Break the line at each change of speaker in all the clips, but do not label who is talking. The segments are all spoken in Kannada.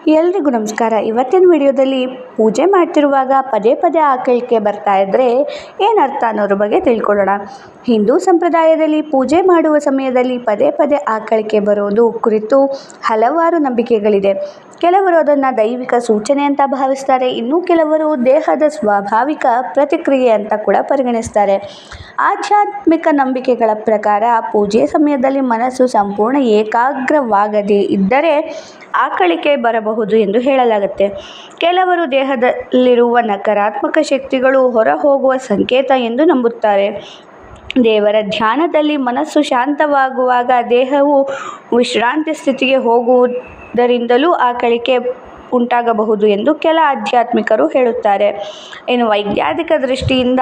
ಎಲ್ರಿಗೂ ನಮಸ್ಕಾರ. ಇವತ್ತಿನ ವಿಡಿಯೋದಲ್ಲಿ ಪೂಜೆ ಮಾಡ್ತಿರುವಾಗ ಪದೇ ಪದೇ ಆಕಳಿಕೆ ಬರ್ತಾ ಇದ್ದರೆ ಏನರ್ಥ ಅನ್ನೋದ್ರ ಬಗ್ಗೆ ತಿಳ್ಕೊಳ್ಳೋಣ. ಹಿಂದೂ ಸಂಪ್ರದಾಯದಲ್ಲಿ ಪೂಜೆ ಮಾಡುವ ಸಮಯದಲ್ಲಿ ಪದೇ ಪದೇ ಆಕಳಿಕೆ ಬರೋದು ಕುರಿತು ಹಲವಾರು ನಂಬಿಕೆಗಳಿದೆ. ಕೆಲವರು ಅದನ್ನು ದೈವಿಕ ಸೂಚನೆ ಅಂತ ಭಾವಿಸ್ತಾರೆ, ಇನ್ನು ಕೆಲವರು ದೇಹದ ಸ್ವಾಭಾವಿಕ ಪ್ರತಿಕ್ರಿಯೆ ಅಂತ ಕೂಡ ಪರಿಗಣಿಸ್ತಾರೆ. ಆಧ್ಯಾತ್ಮಿಕ ನಂಬಿಕೆಗಳ ಪ್ರಕಾರ ಪೂಜೆ ಸಮಯದಲ್ಲಿ ಮನಸ್ಸು ಸಂಪೂರ್ಣ ಏಕಾಗ್ರವಾಗದೇ ಇದ್ದರೆ ಆಕಳಿಕೆ ಬರಬಹುದು ಎಂದು ಹೇಳಲಾಗುತ್ತೆ. ಕೆಲವರು ದೇಹದಲ್ಲಿರುವ ನಕಾರಾತ್ಮಕ ಶಕ್ತಿಗಳು ಹೊರ ಹೋಗುವ ಸಂಕೇತ ಎಂದು ನಂಬುತ್ತಾರೆ. ದೇವರ ಧ್ಯಾನದಲ್ಲಿ ಮನಸ್ಸು ಶಾಂತವಾಗುವಾಗ ದೇಹವು ವಿಶ್ರಾಂತಿ ಸ್ಥಿತಿಗೆ ಹೋಗುವುದರಿಂದಲೂ ಆಕಳಿಕೆ ಉಂಟಾಗಬಹುದು ಎಂದು ಕೆಲ ಆಧ್ಯಾತ್ಮಿಕರು ಹೇಳುತ್ತಾರೆ. ಇನ್ನು ವೈಜ್ಞಾನಿಕ ದೃಷ್ಟಿಯಿಂದ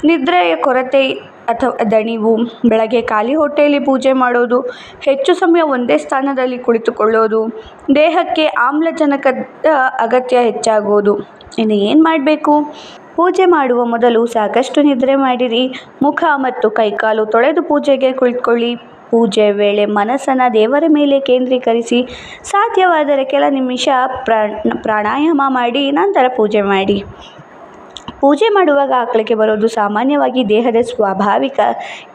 ನಿದ್ರೆಯ ಕೊರತೆ ಅಥವಾ ದಣಿವು, ಬೆಳಗ್ಗೆ ಖಾಲಿ ಹೊಟ್ಟೆಯಲ್ಲಿ ಪೂಜೆ ಮಾಡೋದು, ಹೆಚ್ಚು ಸಮಯ ಒಂದೇ ಸ್ಥಾನದಲ್ಲಿ ಕುಳಿತುಕೊಳ್ಳೋದು, ದೇಹಕ್ಕೆ ಆಮ್ಲಜನಕದ ಅಗತ್ಯ ಹೆಚ್ಚಾಗೋದು. ಇನ್ನು ಏನು ಮಾಡಬೇಕು? ಪೂಜೆ ಮಾಡುವ ಮೊದಲು ಸಾಕಷ್ಟು ನಿದ್ರೆ ಮಾಡಿರಿ. ಮುಖ ಮತ್ತು ಕೈಕಾಲು ತೊಳೆದು ಪೂಜೆಗೆ ಕುಳಿತುಕೊಳ್ಳಿ. ಪೂಜೆ ವೇಳೆ ಮನಸ್ಸನ್ನು ದೇವರ ಮೇಲೆ ಕೇಂದ್ರೀಕರಿಸಿ ಸಾಧ್ಯವಾದರೆ ಕೆಲ ನಿಮಿಷ ಪ್ರಾಣಾಯಾಮ ಮಾಡಿ ನಂತರ ಪೂಜೆ ಮಾಡಿ. ಪೂಜೆ ಮಾಡುವಾಗ ಆಕಳಿಕೆ ಬರೋದು ಸಾಮಾನ್ಯವಾಗಿ ದೇಹದ ಸ್ವಾಭಾವಿಕ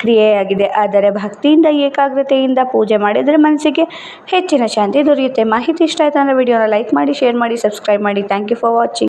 ಕ್ರಿಯೆಯಾಗಿದೆ. ಆದರೆ ಭಕ್ತಿಯಿಂದ ಏಕಾಗ್ರತೆಯಿಂದ ಪೂಜೆ ಮಾಡಿದರೆ ಮನಸ್ಸಿಗೆ ಹೆಚ್ಚಿನ ಶಾಂತಿ ದೊರೆಯುತ್ತೆ. ಮಾಹಿತಿ ಇಷ್ಟ ಆಯ್ತು ಅಂದರೆ ವಿಡಿಯೋನ ಲೈಕ್ ಮಾಡಿ, ಶೇರ್ ಮಾಡಿ, ಸಬ್ಸ್ಕ್ರೈಬ್ ಮಾಡಿ. Thank you for watching.